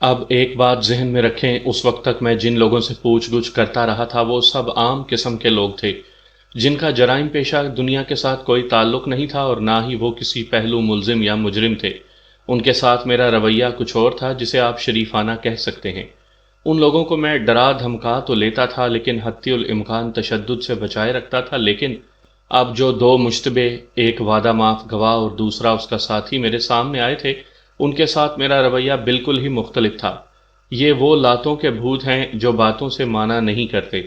اب ایک بات ذہن میں رکھیں، اس وقت تک میں جن لوگوں سے پوچھ گچھ کرتا رہا تھا وہ سب عام قسم کے لوگ تھے، جن کا جرائم پیشہ دنیا کے ساتھ کوئی تعلق نہیں تھا اور نہ ہی وہ کسی پہلو ملزم یا مجرم تھے۔ ان کے ساتھ میرا رویہ کچھ اور تھا جسے آپ شریفانہ کہہ سکتے ہیں۔ ان لوگوں کو میں ڈرا دھمکا تو لیتا تھا لیکن حتی الامکان تشدد سے بچائے رکھتا تھا، لیکن اب جو دو مشتبہ، ایک وعدہ معاف گواہ اور دوسرا اس کا ساتھی میرے سامنے آئے تھے، ان کے ساتھ میرا رویہ بالکل ہی مختلف تھا۔ یہ وہ لاتوں کے بھوت ہیں جو باتوں سے مانا نہیں کرتے۔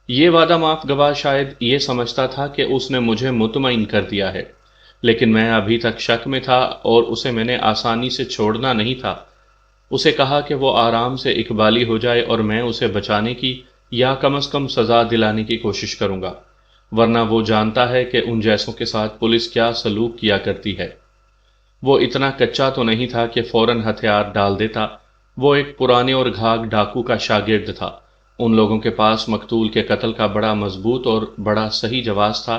یہ وعدہ معاف گواہ شاید یہ سمجھتا تھا کہ اس نے مجھے مطمئن کر دیا ہے، لیکن میں ابھی تک شک میں تھا اور اسے میں نے آسانی سے چھوڑنا نہیں تھا۔ اسے کہا کہ وہ آرام سے اقبالی ہو جائے اور میں اسے بچانے کی یا کم از کم سزا دلانے کی کوشش کروں گا، ورنہ وہ جانتا ہے کہ ان جیسوں کے ساتھ پولیس کیا سلوک کیا کرتی ہے۔ وہ اتنا کچا تو نہیں تھا کہ فوراً ہتھیار ڈال دیتا۔ وہ ایک پرانے اور گھاگ ڈاکو کا شاگرد تھا۔ ان لوگوں کے پاس مقتول کے قتل کا بڑا مضبوط اور بڑا صحیح جواز تھا۔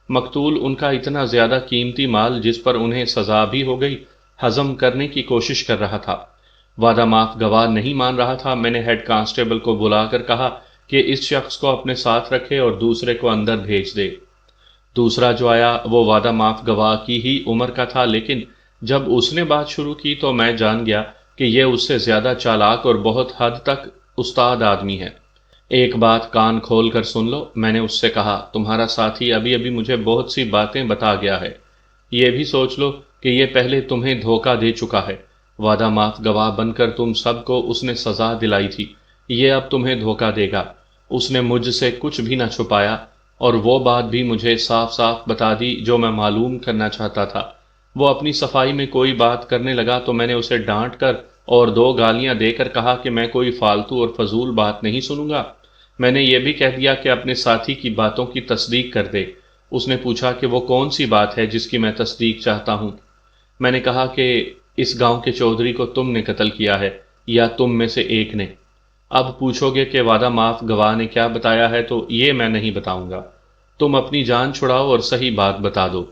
مقتول ان کا اتنا زیادہ قیمتی مال جس پر انہیں سزا بھی ہو گئی، ہضم کرنے کی کوشش کر رہا تھا۔ وعدہ معاف گواہ نہیں مان رہا تھا۔ میں نے ہیڈ کانسٹیبل کو بلا کر کہا کہ اس شخص کو اپنے ساتھ رکھے اور دوسرے کو اندر بھیج دے۔ دوسرا جو آیا وہ وعدہ معاف گواہ کی ہی عمر کا تھا، لیکن جب اس نے بات شروع کی تو میں جان گیا کہ یہ اس سے زیادہ چالاک اور بہت حد تک استاد آدمی ہے۔ ایک بات کان کھول کر سن لو، میں نے اس سے کہا، تمہارا ساتھی ابھی ابھی مجھے بہت سی باتیں بتا گیا ہے۔ یہ بھی سوچ لو کہ یہ پہلے تمہیں دھوکہ دے چکا ہے۔ وعدہ معاف گواہ بن کر تم سب کو اس نے سزا دلائی تھی، یہ اب تمہیں دھوکہ دے گا۔ اس نے مجھ سے کچھ بھی نہ چھپایا اور وہ بات بھی مجھے صاف صاف بتا دی جو میں معلوم کرنا چاہتا تھا۔ وہ اپنی صفائی میں کوئی بات کرنے لگا تو میں نے اسے ڈانٹ کر اور دو گالیاں دے کر کہا کہ میں کوئی فالتو اور فضول بات نہیں سنوں گا۔ میں نے یہ بھی کہہ دیا کہ اپنے ساتھی کی باتوں کی تصدیق کر دے۔ اس نے پوچھا کہ وہ کون سی بات ہے جس کی میں تصدیق چاہتا ہوں۔ میں نے کہا کہ اس گاؤں کے چودھری کو تم نے قتل کیا ہے یا تم میں سے ایک نے۔ اب پوچھو گے کہ وعدہ معاف گواہ نے کیا بتایا ہے، تو یہ میں نہیں بتاؤں گا۔ تم اپنی جان چھڑاؤ اور صحیح بات بتا دو۔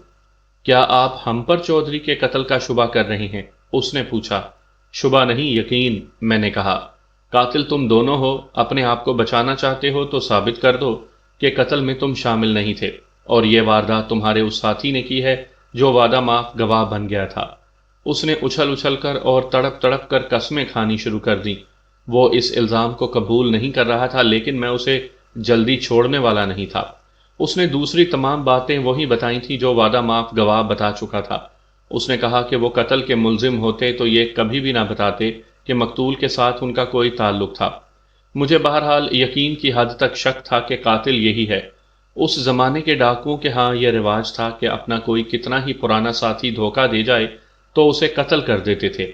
کیا آپ ہم پر چودھری کے قتل کا شبہ کر رہے ہیں؟ اس نے پوچھا۔ شبہ نہیں، یقین، میں نے کہا۔ قاتل تم دونوں ہو، اپنے آپ کو بچانا چاہتے ہو تو ثابت کر دو کہ قتل میں تم شامل نہیں تھے اور یہ واردات تمہارے اس ساتھی نے کی ہے جو وعدہ معاف گواہ بن گیا تھا۔ اس نے اچھل اچھل کر اور تڑپ تڑپ کر قسمیں کھانی شروع کر دیں۔ وہ اس الزام کو قبول نہیں کر رہا تھا، لیکن میں اسے جلدی چھوڑنے والا نہیں تھا۔ اس نے دوسری تمام باتیں وہی بتائی تھیں جو وعدہ معاف گواہ بتا چکا تھا۔ اس نے کہا کہ وہ قتل کے ملزم ہوتے تو یہ کبھی بھی نہ بتاتے کہ مقتول کے ساتھ ان کا کوئی تعلق تھا۔ مجھے بہرحال یقین کی حد تک شک تھا کہ قاتل یہی ہے۔ اس زمانے کے ڈاکوؤں کے ہاں یہ رواج تھا کہ اپنا کوئی کتنا ہی پرانا ساتھی دھوکہ دے جائے تو اسے قتل کر دیتے تھے۔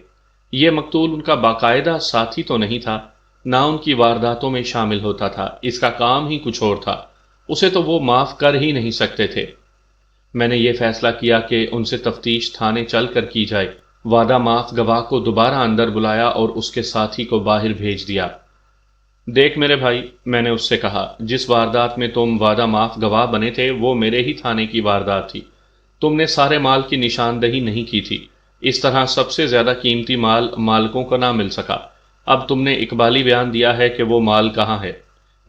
یہ مقتول ان کا باقاعدہ ساتھی تو نہیں تھا، نہ ان کی وارداتوں میں شامل ہوتا تھا، اس کا کام ہی کچھ اور تھا۔ اسے تو وہ معاف کر ہی نہیں سکتے تھے۔ میں نے یہ فیصلہ کیا کہ ان سے تفتیش تھانے چل کر کی جائے۔ وعدہ معاف گواہ کو دوبارہ اندر بلایا اور اس کے ساتھی کو باہر بھیج دیا۔ دیکھ میرے بھائی، میں نے اس سے کہا، جس واردات میں تم وعدہ معاف گواہ بنے تھے وہ میرے ہی تھانے کی واردات تھی۔ تم نے سارے مال کی نشاندہی نہیں کی تھی، اس طرح سب سے زیادہ قیمتی مال مالکوں کو نہ مل سکا۔ اب تم نے اقبالی بیان دیا ہے کہ وہ مال کہاں ہے۔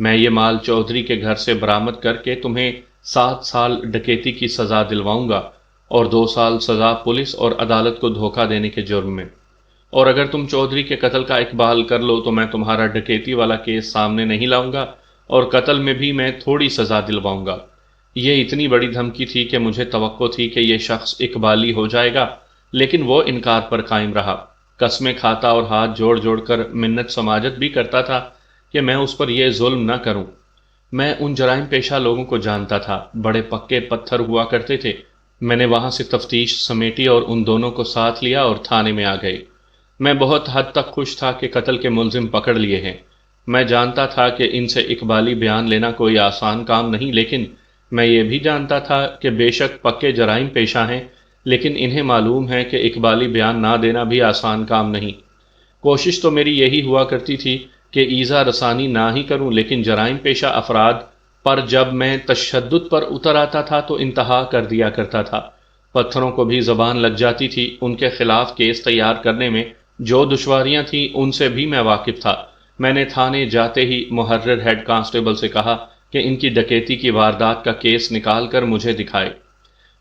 میں یہ مال چودھری کے گھر سے برآمد کر کے تمہیں 7 سال ڈکیتی کی سزا دلواؤں گا اور 2 سال سزا پولیس اور عدالت کو دھوکہ دینے کے جرم میں۔ اور اگر تم چودھری کے قتل کا اقبال کر لو تو میں تمہارا ڈکیتی والا کیس سامنے نہیں لاؤں گا اور قتل میں بھی میں تھوڑی سزا دلواؤں گا۔ یہ اتنی بڑی دھمکی تھی کہ مجھے توقع تھی کہ یہ شخص اقبالی ہو جائے گا، لیکن وہ انکار پر قائم رہا۔ قسمیں کھاتا اور ہاتھ جوڑ جوڑ کر منت سماجت بھی کرتا تھا کہ میں اس پر یہ ظلم نہ کروں۔ میں ان جرائم پیشہ لوگوں کو جانتا تھا، بڑے پکے پتھر ہوا کرتے تھے۔ میں نے وہاں سے تفتیش سمیٹی اور ان دونوں کو ساتھ لیا اور تھانے میں آ گئے۔ میں بہت حد تک خوش تھا کہ قتل کے ملزم پکڑ لیے ہیں۔ میں جانتا تھا کہ ان سے اقبالی بیان لینا کوئی آسان کام نہیں، لیکن میں یہ بھی جانتا تھا کہ بے شک پکے جرائم پیشہ ہیں، لیکن انہیں معلوم ہے کہ اقبالی بیان نہ دینا بھی آسان کام نہیں۔ کوشش تو میری یہی ہوا کرتی تھی کہ ایذا رسانی نہ ہی کروں، لیکن جرائم پیشہ افراد پر جب میں تشدد پر اتر آتا تھا تو انتہا کر دیا کرتا تھا۔ پتھروں کو بھی زبان لگ جاتی تھی، ان کے خلاف کیس تیار کرنے میں جو دشواریاں تھیں ان سے بھی میں واقف تھا۔ میں نے تھانے جاتے ہی محرر ہیڈ کانسٹیبل سے کہا کہ ان کی ڈکیتی کی واردات کا کیس نکال کر مجھے دکھائے۔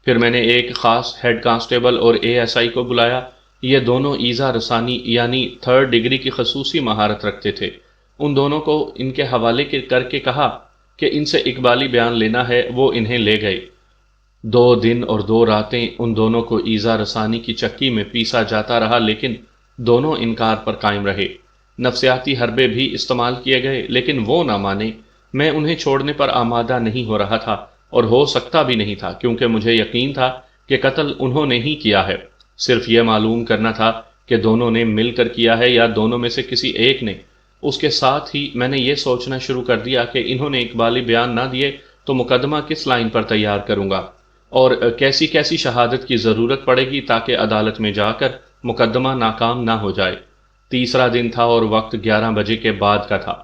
پھر میں نے ایک خاص ہیڈ کانسٹیبل اور اے ایس آئی کو بلایا۔ یہ دونوں ایذا رسانی یعنی 3rd ڈگری کی خصوصی مہارت رکھتے تھے۔ ان دونوں کو ان کے حوالے کر کے کہا کہ ان سے اقبالی بیان لینا ہے۔ وہ انہیں لے گئے۔ 2 دن اور 2 راتیں ان دونوں کو ایذا رسانی کی چکی میں پیسا جاتا رہا، لیکن دونوں انکار پر قائم رہے۔ نفسیاتی حربے بھی استعمال کیے گئے، لیکن وہ نہ مانے۔ میں انہیں چھوڑنے پر آمادہ نہیں ہو رہا تھا، اور ہو سکتا بھی نہیں تھا، کیونکہ مجھے یقین تھا کہ قتل انہوں نے ہی کیا ہے۔ صرف یہ معلوم کرنا تھا کہ دونوں نے مل کر کیا ہے یا دونوں میں سے کسی ایک نے۔ اس کے ساتھ ہی میں نے یہ سوچنا شروع کر دیا کہ انہوں نے اقبالی بیان نہ دیے تو مقدمہ کس لائن پر تیار کروں گا، اور کیسی کیسی شہادت کی ضرورت پڑے گی تاکہ عدالت میں جا کر مقدمہ ناکام نہ ہو جائے۔ تیسرا دن تھا اور وقت 11 بجے کے بعد کا تھا۔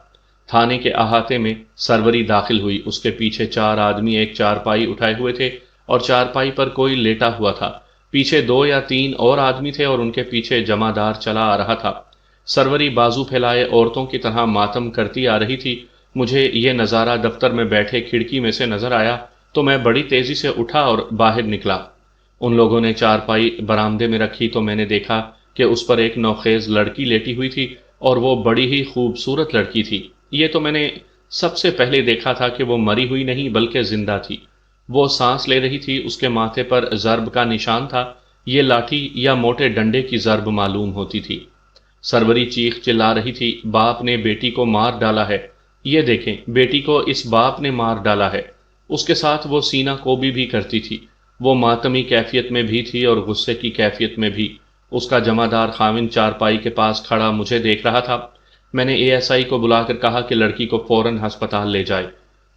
تھانے کے احاطے میں سروری داخل ہوئی۔ اس کے پیچھے 4 آدمی ایک چارپائی اٹھائے ہوئے تھے اور چارپائی پر کوئی لیٹا ہوا تھا۔ پیچھے 2 یا 3 اور آدمی تھے اور ان کے پیچھے جمعدار چلا آ رہا تھا۔ سروری بازو پھیلائے عورتوں کی طرح ماتم کرتی آ رہی تھی۔ مجھے یہ نظارہ دفتر میں بیٹھے کھڑکی میں سے نظر آیا تو میں بڑی تیزی سے اٹھا اور باہر نکلا۔ ان لوگوں نے چارپائی برآمدے میں رکھی تو میں نے دیکھا کہ اس پر ایک نوخیز لڑکی لیٹی ہوئی تھی، اور وہ بڑی ہی خوبصورت لڑکی تھی۔ یہ تو میں نے سب سے پہلے دیکھا تھا کہ وہ مری ہوئی نہیں بلکہ زندہ تھی۔ وہ سانس لے رہی تھی۔ اس کے ماتھے پر ضرب کا نشان تھا۔ یہ لاٹھی یا موٹے ڈنڈے کی ضرب معلوم ہوتی تھی۔ سروری چیخ چلا رہی تھی، باپ نے بیٹی کو مار ڈالا ہے، یہ دیکھیں، بیٹی کو اس باپ نے مار ڈالا ہے۔ اس کے ساتھ وہ سینہ کوبی بھی کرتی تھی۔ وہ ماتمی کیفیت میں بھی تھی اور غصے کی کیفیت میں بھی۔ اس کا جمعدار خاوند چارپائی کے پاس کھڑا مجھے دیکھ رہا تھا۔ میں نے اے ایس آئی کو بلا کر کہا کہ لڑکی کو فوراً ہسپتال لے جائے۔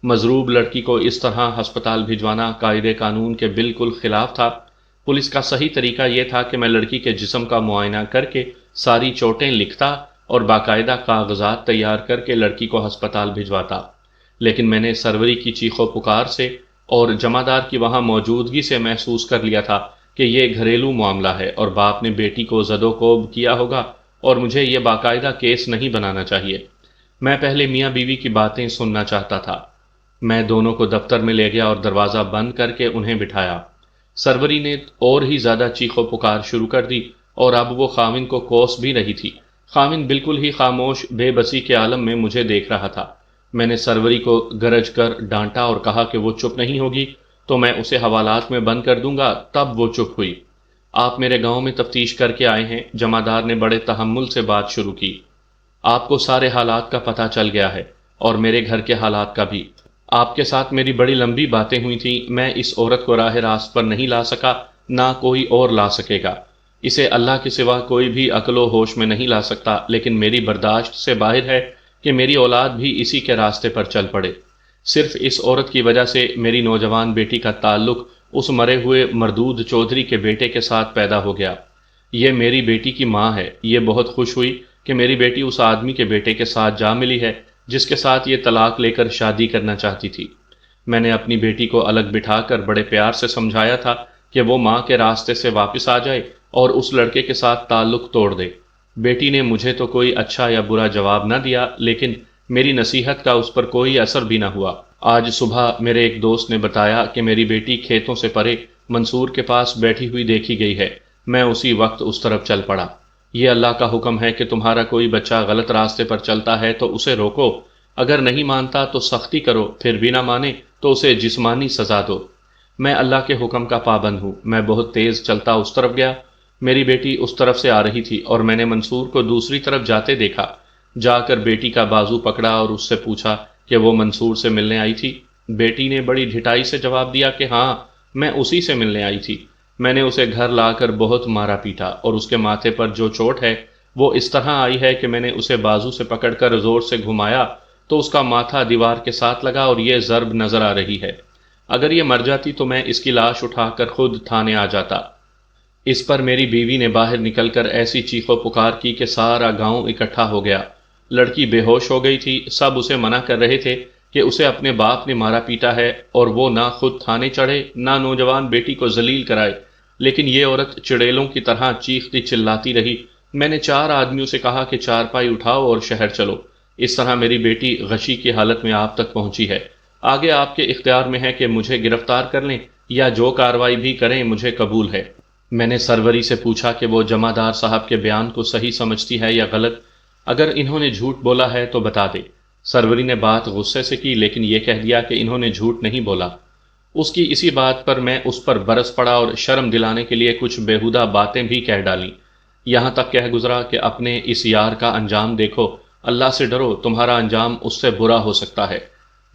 مضروب لڑکی کو اس طرح ہسپتال بھجوانا قاعدے قانون کے بالکل خلاف تھا۔ پولیس کا صحیح طریقہ یہ تھا کہ میں لڑکی کے جسم کا معائنہ کر کے ساری چوٹیں لکھتا اور باقاعدہ کاغذات تیار کر کے لڑکی کو ہسپتال بھجواتا، لیکن میں نے سروری کی چیخ و پکار سے اور جمعدار کی وہاں موجودگی سے محسوس کر لیا تھا کہ یہ گھریلو معاملہ ہے اور باپ نے بیٹی کو زد و کوب کیا ہوگا، اور مجھے یہ باقاعدہ کیس نہیں بنانا چاہیے۔ میں پہلے میاں بیوی کی باتیں سننا چاہتا تھا۔ میں دونوں کو دفتر میں لے گیا اور دروازہ بند کر کے انہیں بٹھایا۔ سروری نے اور ہی زیادہ چیخ و پکار شروع کر دی، اور اب وہ خاوند کو کوس بھی رہی تھی۔ خاوند بالکل ہی خاموش بے بسی کے عالم میں مجھے دیکھ رہا تھا۔ میں نے سروری کو گرج کر ڈانٹا اور کہا کہ وہ چپ نہیں ہوگی تو میں اسے حوالات میں بند کر دوں گا۔ تب وہ چپ ہوئی۔ آپ میرے گاؤں میں تفتیش کر کے آئے ہیں؟ جمعدار نے بڑے تحمل سے بات شروع کی۔ آپ کو سارے حالات کا پتہ چل گیا ہے، اور میرے گھر کے حالات کا بھی۔ آپ کے ساتھ میری بڑی لمبی باتیں ہوئی تھیں۔ میں اس عورت کو راہ راست پر نہیں لا سکا، نہ کوئی اور لا سکے گا۔ اسے اللہ کے سوا کوئی بھی عقل و ہوش میں نہیں لا سکتا، لیکن میری برداشت سے باہر ہے کہ میری اولاد بھی اسی کے راستے پر چل پڑے۔ صرف اس عورت کی وجہ سے میری نوجوان بیٹی کا تعلق اس مرے ہوئے مردود چودھری کے بیٹے کے ساتھ پیدا ہو گیا۔ یہ میری بیٹی کی ماں ہے۔ یہ بہت خوش ہوئی کہ میری بیٹی اس آدمی کے بیٹے کے ساتھ جا ملی ہے جس کے ساتھ یہ طلاق لے کر شادی کرنا چاہتی تھی۔ میں نے اپنی بیٹی کو الگ بٹھا کر بڑے پیار سے سمجھایا تھا کہ وہ ماں کے راستے سے واپس آ جائے اور اس لڑکے کے ساتھ تعلق توڑ دے۔ بیٹی نے مجھے تو کوئی اچھا یا برا جواب نہ دیا، لیکن میری نصیحت کا اس پر کوئی اثر بھی نہ ہوا۔ آج صبح میرے ایک دوست نے بتایا کہ میری بیٹی کھیتوں سے پرے منصور کے پاس بیٹھی ہوئی دیکھی گئی ہے۔ میں اسی وقت اس طرف چل پڑا۔ یہ اللہ کا حکم ہے کہ تمہارا کوئی بچہ غلط راستے پر چلتا ہے تو اسے روکو، اگر نہیں مانتا تو سختی کرو، پھر بھی نہ مانے تو اسے جسمانی سزا دو۔ میں اللہ کے حکم کا پابند ہوں۔ میں بہت تیز چلتا اس طرف گیا۔ میری بیٹی اس طرف سے آ رہی تھی اور میں نے منصور کو دوسری طرف جاتے دیکھا۔ جا کر بیٹی کا بازو پکڑا اور اس سے پوچھا کہ وہ منصور سے ملنے آئی تھی۔ بیٹی نے بڑی ڈھٹائی سے جواب دیا کہ ہاں، میں اسی سے ملنے آئی تھی۔ میں نے اسے گھر لا کر بہت مارا پیٹا، اور اس کے ماتھے پر جو چوٹ ہے وہ اس طرح آئی ہے کہ میں نے اسے بازو سے پکڑ کر زور سے گھمایا تو اس کا ماتھا دیوار کے ساتھ لگا اور یہ ضرب نظر آ رہی ہے۔ اگر یہ مر جاتی تو میں اس کی لاش اٹھا کر خود تھانے آ جاتا۔ اس پر میری بیوی نے باہر نکل کر ایسی چیخ و پکار کی کہ سارا گاؤں اکٹھا ہو گیا۔ لڑکی بے ہوش ہو گئی تھی۔ سب اسے منع کر رہے تھے کہ اسے اپنے باپ نے مارا پیٹا ہے اور وہ نہ خود تھانے چڑھے نہ نوجوان بیٹی کو ذلیل کرائے، لیکن یہ عورت چڑیلوں کی طرح چیختی چلاتی رہی میں نے 4 آدمیوں سے کہا کہ چارپائی اٹھاؤ اور شہر چلو، اس طرح میری بیٹی غشی کی حالت میں آپ تک پہنچی ہے، آگے آپ کے اختیار میں ہے کہ مجھے گرفتار کر لیں یا جو کارروائی بھی کریں مجھے قبول ہے۔ میں نے سروری سے پوچھا کہ وہ جمعدار صاحب کے بیان کو صحیح سمجھتی ہے یا غلط، اگر انہوں نے جھوٹ بولا ہے تو بتا دے۔ سروری نے بات غصے سے کی لیکن یہ کہہ دیا کہ انہوں نے جھوٹ نہیں بولا۔ اس کی اسی بات پر میں اس پر برس پڑا اور شرم دلانے کے لیے کچھ بیہودہ باتیں بھی کہہ ڈالیں، یہاں تک کہہ گزرا کہ اپنے اس یار کا انجام دیکھو، اللہ سے ڈرو، تمہارا انجام اس سے برا ہو سکتا ہے۔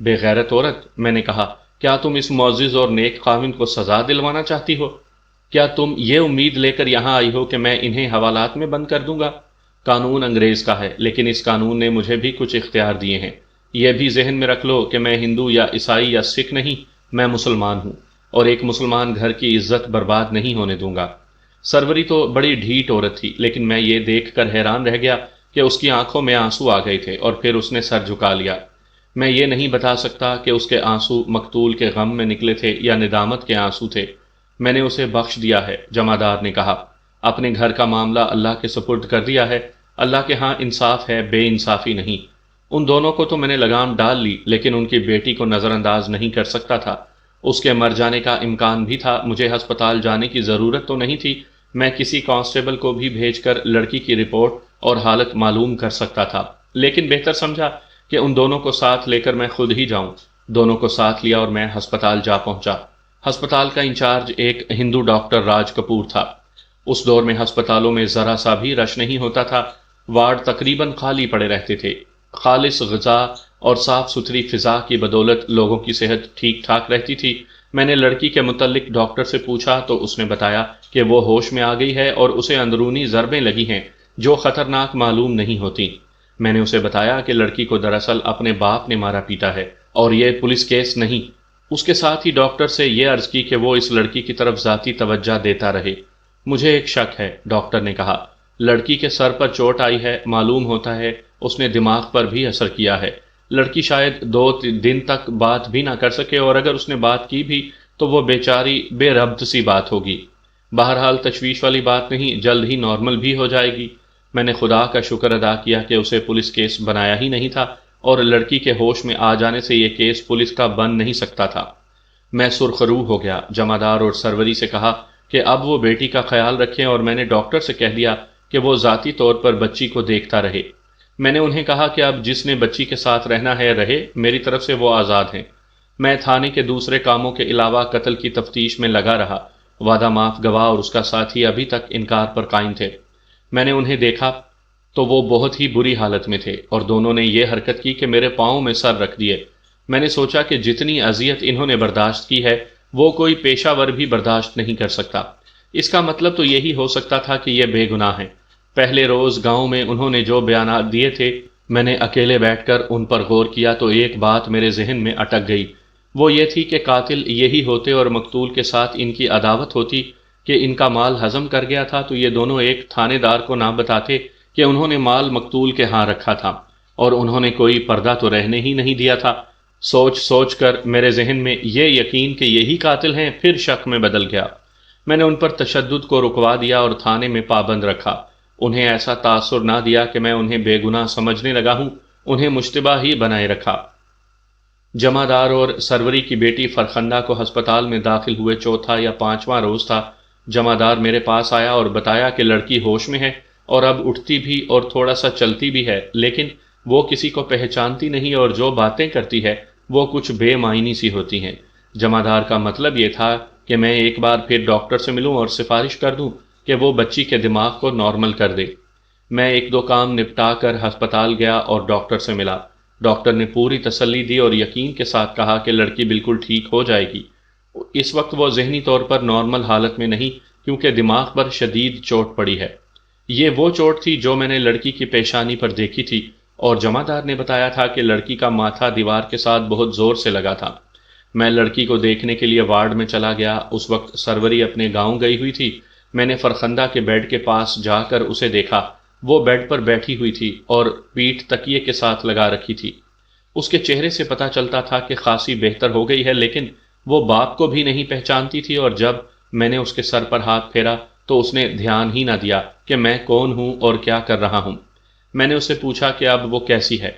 بے غیرت عورت، میں نے کہا، کیا تم اس معزز اور نیک خاوند کو سزا دلوانا چاہتی ہو؟ کیا تم یہ امید لے کر یہاں آئی ہو کہ میں انہیں حوالات میں بند کر دوں گا؟ قانون انگریز کا ہے، لیکن اس قانون نے مجھے بھی کچھ اختیار دیے ہیں۔ یہ بھی ذہن میں رکھ لو کہ میں ہندو یا عیسائی یا سکھ نہیں، میں مسلمان ہوں، اور ایک مسلمان گھر کی عزت برباد نہیں ہونے دوں گا۔ سروری تو بڑی ڈھیٹ عورت تھی، لیکن میں یہ دیکھ کر حیران رہ گیا کہ اس کی آنکھوں میں آنسو آ گئے تھے اور پھر اس نے سر جھکا لیا۔ میں یہ نہیں بتا سکتا کہ اس کے آنسو مقتول کے غم میں نکلے تھے یا ندامت کے آنسو تھے۔ میں نے اسے بخش دیا ہے، جمعدار نے کہا، اپنے گھر کا معاملہ اللہ کے سپرد کر دیا ہے، اللہ کے ہاں انصاف ہے، بے انصافی نہیں۔ ان دونوں کو تو میں نے لگام ڈال لی، لیکن ان کی بیٹی کو نظر انداز نہیں کر سکتا تھا۔ اس کے مر جانے کا امکان بھی تھا، مجھے ہسپتال جانے کی ضرورت تو نہیں تھی، میں کسی کانسٹیبل کو بھی بھیج کر لڑکی کی رپورٹ اور حالت معلوم کر سکتا تھا، لیکن بہتر سمجھا کہ ان دونوں کو ساتھ لے کر میں خود ہی جاؤں۔ دونوں کو ساتھ لیا اور میں ہسپتال جا پہنچا۔ ہسپتال کا انچارج ایک ہندو ڈاکٹر راج کپور تھا۔ اس دور میں ہسپتالوں میں ذرا سا بھی رش نہیں ہوتا تھا، وارڈ تقریباً خالی پڑے رہتے تھے۔ خالص غذا اور صاف ستھری فضا کی بدولت لوگوں کی صحت ٹھیک ٹھاک رہتی تھی۔ میں نے لڑکی کے متعلق ڈاکٹر سے پوچھا تو اس نے بتایا کہ وہ ہوش میں آ گئی ہے اور اسے اندرونی ضربیں لگی ہیں جو خطرناک معلوم نہیں ہوتی۔ میں نے اسے بتایا کہ لڑکی کو دراصل اپنے باپ نے مارا پیٹا ہے اور یہ پولیس کیس نہیں۔ اس کے ساتھ ہی ڈاکٹر سے یہ عرض کی کہ وہ اس لڑکی کی طرف ذاتی توجہ دیتا رہے۔ مجھے ایک شک ہے، ڈاکٹر نے کہا، لڑکی کے سر پر چوٹ آئی ہے، معلوم ہوتا ہے اس نے دماغ پر بھی اثر کیا ہے۔ لڑکی شاید 2 دن تک بات بھی نہ کر سکے، اور اگر اس نے بات کی بھی تو وہ بیچاری بے ربط سی بات ہوگی۔ بہرحال تشویش والی بات نہیں، جلد ہی نارمل بھی ہو جائے گی۔ میں نے خدا کا شکر ادا کیا کہ اسے پولیس کیس بنایا ہی نہیں تھا، اور لڑکی کے ہوش میں آ جانے سے یہ کیس پولیس کا بن نہیں سکتا تھا۔ میں سرخرو ہو گیا، جمعدار اور سروری سے کہا کہ اب وہ بیٹی کا خیال رکھیں، اور میں نے ڈاکٹر سے کہہ دیا کہ وہ ذاتی طور پر بچی کو دیکھتا رہے۔ میں نے انہیں کہا کہ اب جس نے بچی کے ساتھ رہنا ہے رہے، میری طرف سے وہ آزاد ہیں۔ میں تھانے کے دوسرے کاموں کے علاوہ قتل کی تفتیش میں لگا رہا۔ وعدہ معاف گواہ اور اس کا ساتھی ابھی تک انکار پر قائم تھے۔ میں نے انہیں دیکھا تو وہ بہت ہی بری حالت میں تھے، اور دونوں نے یہ حرکت کی کہ میرے پاؤں میں سر رکھ دیے۔ میں نے سوچا کہ جتنی اذیت انہوں نے برداشت کی ہے وہ کوئی پیشہ ور بھی برداشت نہیں کر سکتا۔ اس کا مطلب تو یہی ہو سکتا تھا کہ یہ بے گناہ ہیں۔ پہلے روز گاؤں میں انہوں نے جو بیانات دیے تھے، میں نے اکیلے بیٹھ کر ان پر غور کیا تو ایک بات میرے ذہن میں اٹک گئی۔ وہ یہ تھی کہ قاتل یہی ہوتے اور مقتول کے ساتھ ان کی عداوت ہوتی کہ ان کا مال ہضم کر گیا تھا تو یہ دونوں ایک تھانے دار کو نہ بتاتے کہ انہوں نے مال مقتول کے ہاں رکھا تھا، اور انہوں نے کوئی پردہ تو رہنے ہی نہیں دیا تھا۔ سوچ سوچ کر میرے ذہن میں یہ یقین کہ یہی قاتل ہیں پھر شک میں بدل گیا۔ میں نے ان پر تشدد کو رکوا دیا اور تھانے میں پابند رکھا۔ انہیں ایسا تاثر نہ دیا کہ میں انہیں بے گناہ سمجھنے لگا ہوں، انہیں مشتبہ ہی بنائے رکھا۔ جمعدار اور سروری کی بیٹی فرخندہ کو ہسپتال میں داخل ہوئے 4واں یا 5واں روز تھا۔ جمعدار میرے پاس آیا اور بتایا کہ لڑکی ہوش میں ہے اور اب اٹھتی بھی اور تھوڑا سا چلتی بھی ہے، لیکن وہ کسی کو پہچانتی نہیں اور جو باتیں کرتی ہے وہ کچھ بے معنی سی ہوتی ہیں۔ جمعدار کا مطلب یہ تھا کہ میں ایک بار پھر ڈاکٹر سے ملوں اور سفارش کر دوں کہ وہ بچی کے دماغ کو نارمل کر دے۔ میں 1-2 کام نپٹا کر ہسپتال گیا اور ڈاکٹر سے ملا۔ ڈاکٹر نے پوری تسلی دی اور یقین کے ساتھ کہا کہ لڑکی بالکل ٹھیک ہو جائے گی۔ اس وقت وہ ذہنی طور پر نارمل حالت میں نہیں، کیونکہ دماغ پر شدید چوٹ پڑی ہے۔ یہ وہ چوٹ تھی جو میں نے لڑکی کی پیشانی پر دیکھی تھی، اور جمعدار نے بتایا تھا کہ لڑکی کا ماتھا دیوار کے ساتھ بہت زور سے لگا تھا۔ میں لڑکی کو دیکھنے کے لیے وارڈ میں چلا گیا۔ اس وقت سروری اپنے گاؤں گئی ہوئی تھی۔ میں نے فرخندہ کے بیڈ کے پاس جا کر اسے دیکھا۔ وہ بیڈ پر بیٹھی ہوئی تھی اور پیٹھ تکیے کے ساتھ لگا رکھی تھی۔ اس کے چہرے سے پتہ چلتا تھا کہ خاصی بہتر ہو گئی ہے، لیکن وہ باپ کو بھی نہیں پہچانتی تھی، اور جب میں نے اس کے سر پر ہاتھ پھیرا تو اس نے دھیان ہی نہ دیا کہ میں کون ہوں اور کیا کر رہا ہوں۔ میں نے اسے پوچھا کہ اب وہ کیسی ہے؟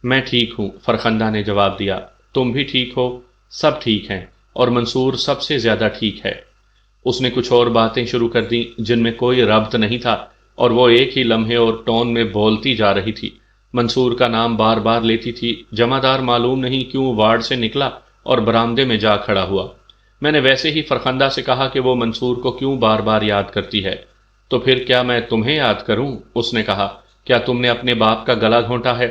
میں ٹھیک ہوں، فرخندہ نے جواب دیا۔ تم بھی ٹھیک ہو؟ سب ٹھیک ہیں، اور منصور سب سے زیادہ ٹھیک ہے۔ اس نے کچھ اور باتیں شروع کر دیں جن میں کوئی ربط نہیں تھا، اور وہ ایک ہی لمحے اور ٹون میں بولتی جا رہی تھی۔ منصور کا نام بار بار لیتی تھی۔ جمعدار معلوم نہیں کیوں وارڈ سے نکلا اور برآمدے میں جا کھڑا ہوا۔ میں نے ویسے ہی فرخندہ سے کہا کہ وہ منصور کو کیوں بار بار یاد کرتی ہے۔ تو پھر کیا میں تمہیں یاد کروں؟ اس نے کہا۔ کیا تم نے اپنے باپ کا گلا گھونٹا ہے؟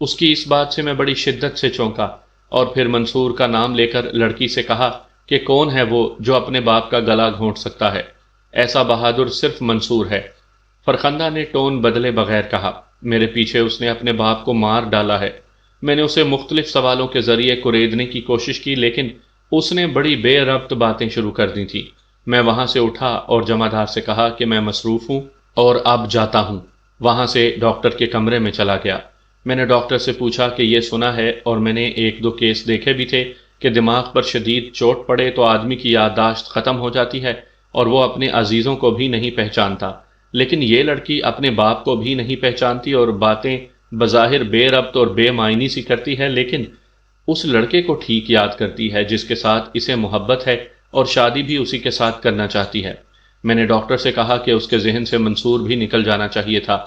اس کی اس بات سے میں بڑی شدت سے چونکا، اور پھر منصور کا نام لے کر لڑکی سے کہا کہ کون ہے وہ جو اپنے باپ کا گلا گھونٹ سکتا ہے؟ ایسا بہادر صرف منصور ہے۔ فرخندہ نے ٹون بدلے بغیر کہا۔ میرے پیچھے اس نے اپنے باپ کو مار ڈالا ہے۔ میں نے اسے مختلف سوالوں کے ذریعے کریدنے کی کوشش کی، لیکن اس نے بڑی بے ربط باتیں شروع کر دی تھیں۔ میں وہاں سے اٹھا اور جمعدار سے کہا کہ میں مصروف ہوں اور اب جاتا ہوں۔ وہاں سے ڈاکٹر کے کمرے میں چلا گیا۔ میں نے ڈاکٹر سے پوچھا کہ یہ سنا ہے، اور میں نے ایک دو کیس دیکھے بھی تھے کہ دماغ پر شدید چوٹ پڑے تو آدمی کی یادداشت ختم ہو جاتی ہے اور وہ اپنے عزیزوں کو بھی نہیں پہچانتا، لیکن یہ لڑکی اپنے باپ کو بھی نہیں پہچانتی اور باتیں بظاہر بے ربط اور بے معنی سی کرتی ہے، لیکن اس لڑکے کو ٹھیک یاد کرتی ہے جس کے ساتھ اسے محبت ہے اور شادی بھی اسی کے ساتھ کرنا چاہتی ہے۔ میں نے ڈاکٹر سے کہا کہ اس کے ذہن سے منصور بھی نکل جانا چاہیے تھا۔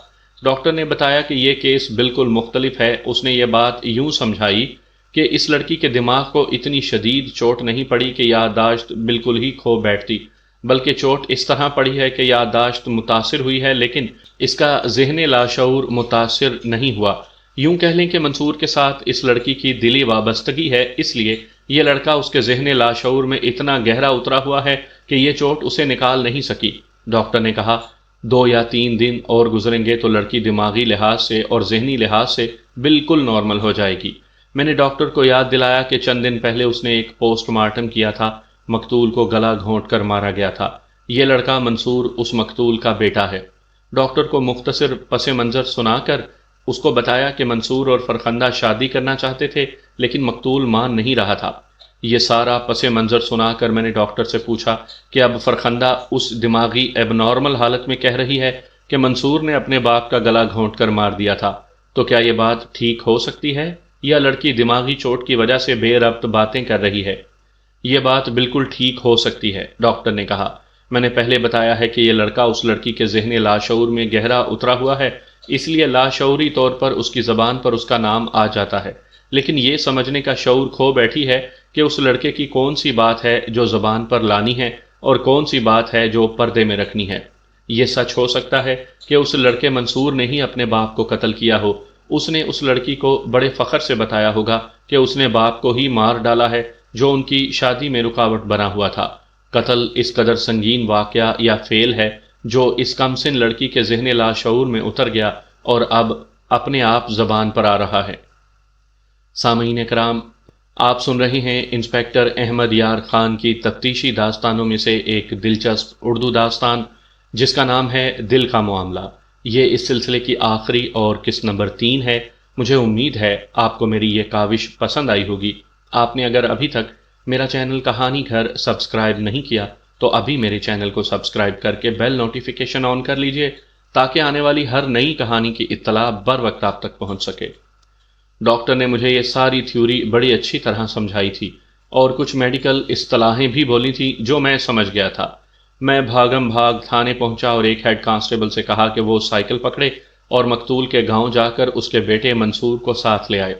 ڈاکٹر نے بتایا کہ یہ کیس بالکل مختلف ہے۔ اس نے یہ بات یوں سمجھائی کہ اس لڑکی کے دماغ کو اتنی شدید چوٹ نہیں پڑی کہ یادداشت بالکل ہی کھو بیٹھتی، بلکہ چوٹ اس طرح پڑی ہے کہ یادداشت متاثر ہوئی ہے، لیکن اس کا ذہن لاشعور متاثر نہیں ہوا۔ یوں کہہ لیں کہ منصور کے ساتھ اس لڑکی کی دلی وابستگی ہے، اس لیے یہ لڑکا اس کے ذہن لاشعور میں اتنا گہرا اترا ہوا ہے کہ یہ چوٹ اسے نکال نہیں سکی۔ ڈاکٹر نے کہا 2 یا 3 دن اور گزریں گے تو لڑکی دماغی لحاظ سے اور ذہنی لحاظ سے بالکل نارمل ہو جائے گی۔ میں نے ڈاکٹر کو یاد دلایا کہ چند دن پہلے اس نے ایک پوسٹ مارٹم کیا تھا، مقتول کو گلا گھونٹ کر مارا گیا تھا۔ یہ لڑکا منصور اس مقتول کا بیٹا ہے۔ ڈاکٹر کو مختصر پس منظر سنا کر اس کو بتایا کہ منصور اور فرخندہ شادی کرنا چاہتے تھے، لیکن مقتول مان نہیں رہا تھا۔ یہ سارا پس منظر سنا کر میں نے ڈاکٹر سے پوچھا کہ اب فرخندہ اس دماغی ایب نارمل حالت میں کہہ رہی ہے کہ منصور نے اپنے باپ کا گلا گھونٹ کر مار دیا تھا، تو کیا یہ بات ٹھیک ہو سکتی ہے، یا لڑکی دماغی چوٹ کی وجہ سے بے ربط باتیں کر رہی ہے؟ یہ بات بالکل ٹھیک ہو سکتی ہے، ڈاکٹر نے کہا۔ میں نے پہلے بتایا ہے کہ یہ لڑکا اس لڑکی کے ذہن لاشعور میں گہرا اترا ہوا ہے، اس لیے لاشعوری طور پر اس کی زبان پر اس کا نام آ جاتا ہے، لیکن یہ سمجھنے کا شعور کھو بیٹھی ہے کہ اس لڑکے کی کون سی بات ہے جو زبان پر لانی ہے اور کون سی بات ہے جو پردے میں رکھنی ہے۔ یہ سچ ہو سکتا ہے کہ اس لڑکے منصور نے ہی اپنے باپ کو قتل کیا ہو۔ اس نے اس لڑکی کو بڑے فخر سے بتایا ہوگا کہ اس نے باپ کو ہی مار ڈالا ہے جو ان کی شادی میں رکاوٹ بنا ہوا تھا۔ قتل اس قدر سنگین واقعہ یا فعل ہے جو اس کم سن لڑکی کے ذہن لاشعور میں اتر گیا اور اب اپنے آپ زبان پر آ رہا ہے۔ سامعین کرام، آپ سن رہے ہیں انسپیکٹر احمد یار خان کی تفتیشی داستانوں میں سے ایک دلچسپ اردو داستان جس کا نام ہے دل کا معاملہ۔ یہ اس سلسلے کی آخری اور قسط نمبر 3 ہے۔ مجھے امید ہے آپ کو میری یہ کاوش پسند آئی ہوگی۔ آپ نے اگر ابھی تک میرا چینل کہانی گھر سبسکرائب نہیں کیا تو ابھی میرے چینل کو سبسکرائب کر کے بیل نوٹیفیکیشن آن کر لیجئے تاکہ آنے والی ہر نئی کہانی کی اطلاع بر وقت آپ تک پہنچ سکے۔ ڈاکٹر نے مجھے یہ ساری تھیوری بڑی اچھی طرح سمجھائی تھی اور کچھ میڈیکل اصطلاحیں بھی بولی تھی جو میں سمجھ گیا تھا۔ میں بھاگم بھاگ تھانے پہنچا اور ایک ہیڈ کانسٹیبل سے کہا کہ وہ سائیکل پکڑے اور مقتول کے گاؤں جا کر اس کے بیٹے منصور کو ساتھ لے آئے۔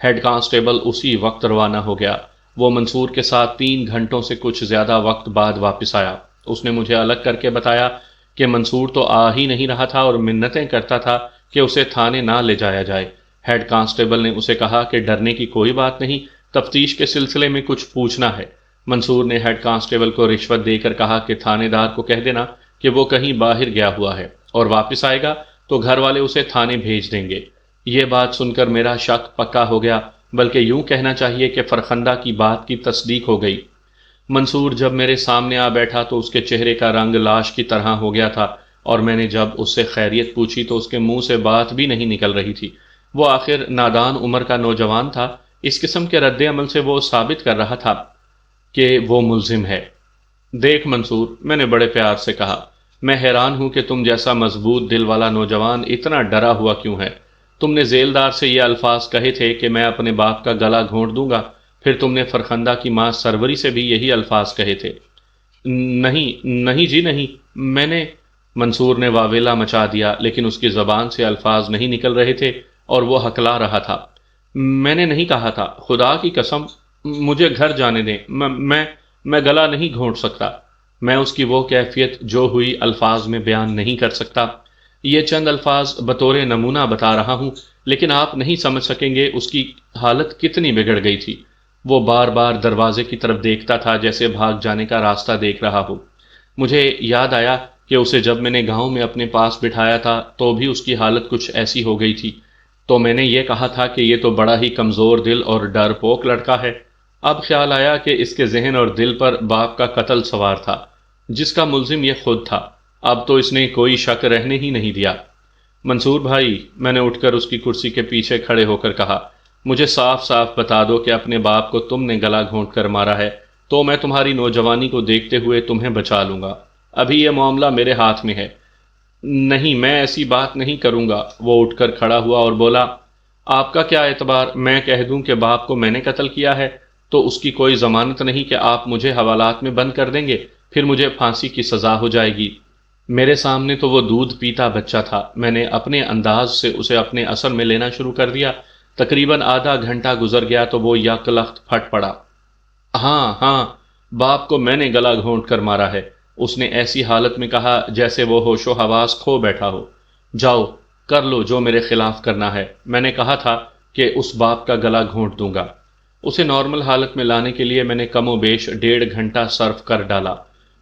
ہیڈ کانسٹیبل اسی وقت روانہ ہو گیا۔ وہ منصور کے ساتھ 3 گھنٹوں سے کچھ زیادہ وقت بعد واپس آیا۔ اس نے مجھے الگ کر کے بتایا کہ منصور تو آ ہی نہیں رہا تھا اور منتیں کرتا تھا کہ اسے تھانے نہ لے جایا جائے۔ ہیڈ کانسٹیبل نے اسے کہا کہ ڈرنے کی کوئی بات نہیں، تفتیش کے سلسلے میں کچھ پوچھنا ہے۔ منصور نے ہیڈ کانسٹیبل کو رشوت دے کر کہا کہ تھانے دار کو کہہ دینا کہ وہ کہیں باہر گیا ہوا ہے اور واپس آئے گا تو گھر والے اسے تھانے بھیج دیں گے۔ یہ بات سن کر میرا شک پکا ہو گیا، بلکہ یوں کہنا چاہیے کہ فرخندہ کی بات کی تصدیق ہو گئی۔ منصور جب میرے سامنے آ بیٹھا تو اس کے چہرے کا رنگ لاش کی طرح ہو گیا تھا، اور میں نے جب اس سے خیریت پوچھی تو اس کے منہ سے بات بھی نہیں نکل رہی تھی۔ وہ آخر نادان عمر کا نوجوان تھا، اس قسم کے رد عمل سے وہ ثابت کر رہا تھا کہ وہ ملزم ہے۔ دیکھ منصور، میں نے بڑے پیار سے کہا، میں حیران ہوں کہ تم جیسا مضبوط دل والا نوجوان اتنا ڈرا ہوا کیوں ہے؟ تم نے ذیلدار سے یہ الفاظ کہے تھے کہ میں اپنے باپ کا گلا گھونٹ دوں گا، پھر تم نے فرخندہ کی ماں سروری سے بھی یہی الفاظ کہے تھے۔ نہیں نہیں جی نہیں، میں نے، منصور نے واویلا مچا دیا، لیکن اس کی زبان سے الفاظ نہیں نکل رہے تھے اور وہ ہکلا رہا تھا۔ میں نے نہیں کہا تھا، خدا کی قسم، مجھے گھر جانے دیں، میں گلا نہیں گھونٹ سکتا۔ میں اس کی وہ کیفیت جو ہوئی الفاظ میں بیان نہیں کر سکتا۔ یہ چند الفاظ بطور نمونہ بتا رہا ہوں، لیکن آپ نہیں سمجھ سکیں گے اس کی حالت کتنی بگڑ گئی تھی۔ وہ بار بار دروازے کی طرف دیکھتا تھا جیسے بھاگ جانے کا راستہ دیکھ رہا ہو۔ مجھے یاد آیا کہ اسے جب میں نے گاؤں میں اپنے پاس بٹھایا تھا تو بھی اس کی حالت کچھ ایسی ہو گئی تھی، تو میں نے یہ کہا تھا کہ یہ تو بڑا ہی کمزور دل اور ڈرپوک لڑکا ہے۔ اب خیال آیا کہ اس کے ذہن اور دل پر باپ کا قتل سوار تھا، جس کا ملزم یہ خود تھا۔ اب تو اس نے کوئی شک رہنے ہی نہیں دیا۔ منصور بھائی، میں نے اٹھ کر اس کی کرسی کے پیچھے کھڑے ہو کر کہا، مجھے صاف صاف بتا دو کہ اپنے باپ کو تم نے گلا گھونٹ کر مارا ہے تو میں تمہاری نوجوانی کو دیکھتے ہوئے تمہیں بچا لوں گا۔ ابھی یہ معاملہ میرے ہاتھ میں ہے۔ نہیں، میں ایسی بات نہیں کروں گا۔ وہ اٹھ کر کھڑا ہوا اور بولا، آپ کا کیا اعتبار؟ میں کہہ دوں کہ باپ کو میں نے قتل کیا ہے تو اس کی کوئی ضمانت نہیں کہ آپ مجھے حوالات میں بند کر دیں گے، پھر مجھے پھانسی کی سزا ہو جائے گی۔ میرے سامنے تو وہ دودھ پیتا بچہ تھا۔ میں نے اپنے انداز سے اسے اپنے اثر میں لینا شروع کر دیا۔ تقریباً آدھا گھنٹہ گزر گیا تو وہ یک لخت پھٹ پڑا۔ ہاں ہاں، باپ کو میں نے گلا گھونٹ کر مارا ہے، اس نے ایسی حالت میں کہا جیسے وہ ہوش و حواس کھو بیٹھا ہو۔ جاؤ کر لو جو میرے خلاف کرنا ہے، میں نے کہا تھا کہ اس باپ کا گلا گھونٹ دوں گا۔ اسے نارمل حالت میں لانے کے لیے میں نے کم و بیش 1.5 گھنٹہ صرف کر ڈالا۔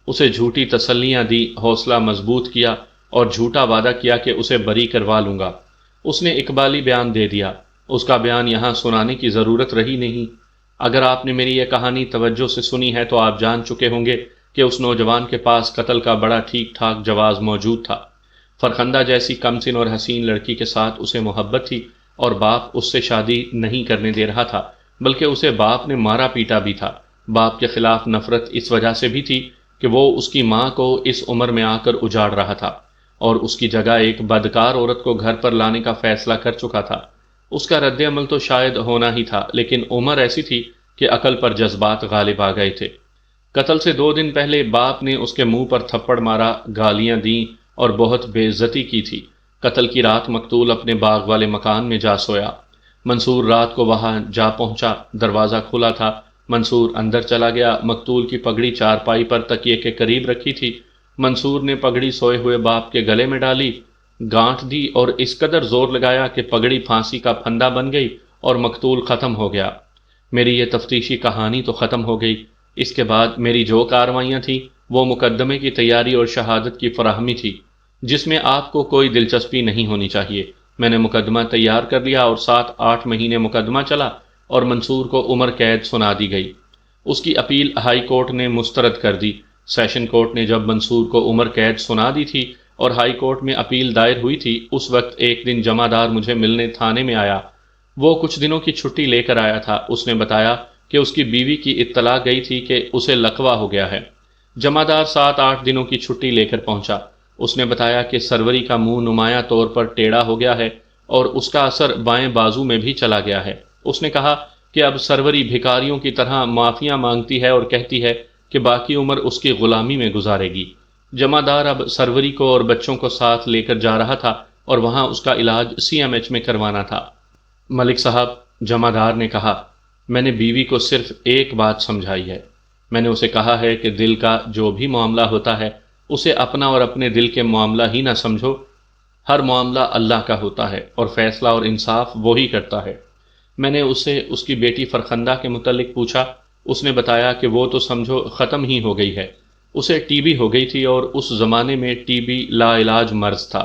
اسے جھوٹی تسلیاں دی، حوصلہ مضبوط کیا اور جھوٹا وعدہ کیا کہ اسے بری کروا لوں گا۔ اس نے اقبالی بیان دے دیا۔ اس کا بیان یہاں سنانے کی ضرورت رہی نہیں۔ اگر آپ نے میری یہ کہانی توجہ سے سنی ہے تو آپ جان چکے ہوں گے کہ اس نوجوان کے پاس قتل کا بڑا ٹھیک ٹھاک جواز موجود تھا۔ فرخندہ جیسی کم سن اور حسین لڑکی کے ساتھ اسے محبت تھی اور باپ اس سے شادی نہیں کرنے دے رہا تھا، بلکہ اسے باپ نے مارا پیٹا بھی تھا۔ باپ کے خلاف نفرت اس وجہ سے بھی تھی کہ وہ اس کی ماں کو اس عمر میں آ کر اجاڑ رہا تھا اور اس کی جگہ ایک بدکار عورت کو گھر پر لانے کا فیصلہ کر چکا تھا۔ اس کا رد عمل تو شاید ہونا ہی تھا، لیکن عمر ایسی تھی کہ عقل پر جذبات غالب آ گئے تھے۔ قتل سے 2 دن پہلے باپ نے اس کے منہ پر تھپڑ مارا، گالیاں دیں اور بہت بے عزتی کی تھی۔ قتل کی رات مقتول اپنے باغ والے مکان میں جا سویا۔ منصور رات کو وہاں جا پہنچا۔ دروازہ کھلا تھا۔ منصور اندر چلا گیا۔ مقتول کی پگڑی چارپائی پر تکیے کے قریب رکھی تھی۔ منصور نے پگڑی سوئے ہوئے باپ کے گلے میں ڈالی، گانٹھ دی اور اس قدر زور لگایا کہ پگڑی پھانسی کا پھندا بن گئی اور مقتول ختم ہو گیا۔ میری یہ تفتیشی کہانی تو ختم ہو گئی۔ اس کے بعد میری جو کارروائیاں تھیں وہ مقدمے کی تیاری اور شہادت کی فراہمی تھی، جس میں آپ کو کوئی دلچسپی نہیں ہونی چاہیے۔ میں نے مقدمہ تیار کر لیا اور 7-8 مہینے مقدمہ چلا اور منصور کو عمر قید سنا دی گئی۔ اس کی اپیل ہائی کورٹ نے مسترد کر دی۔ سیشن کورٹ نے جب منصور کو عمر قید سنا دی تھی اور ہائی کورٹ میں اپیل دائر ہوئی تھی، اس وقت ایک دن جمع دار مجھے ملنے تھانے میں آیا۔ وہ کچھ دنوں کی چھٹی لے کر آیا تھا۔ اس نے بتایا کہ اس کی بیوی کی اطلاع گئی تھی کہ اسے لقوہ ہو گیا ہے۔ جمع دار 7-8 دنوں کی چھٹی لے کر پہنچا۔ اس نے بتایا کہ سروری کا منہ نمایاں طور پر ٹیڑھا ہو گیا ہے اور اس کا اثر بائیں بازو میں بھی چلا گیا ہے۔ اس نے کہا کہ اب سروری بھکاریوں کی طرح معافیاں مانگتی ہے اور کہتی ہے کہ باقی عمر اس کی غلامی میں گزارے گی۔ جمع دار اب سروری کو اور بچوں کو ساتھ لے کر جا رہا تھا اور وہاں اس کا علاج CMH میں کروانا تھا۔ ملک صاحب، جمع دار نے کہا، میں نے بیوی کو صرف ایک بات سمجھائی ہے۔ میں نے اسے کہا ہے کہ دل کا جو بھی معاملہ ہوتا ہے اسے اپنا اور اپنے دل کے معاملہ ہی نہ سمجھو۔ ہر معاملہ اللہ کا ہوتا ہے اور فیصلہ اور انصاف وہی کرتا ہے۔ میں نے اسے اس کی بیٹی فرخندہ کے متعلق پوچھا۔ اس نے بتایا کہ وہ تو سمجھو ختم ہی ہو گئی ہے۔ اسے TB ہو گئی تھی اور اس زمانے میں TB لا علاج مرض تھا۔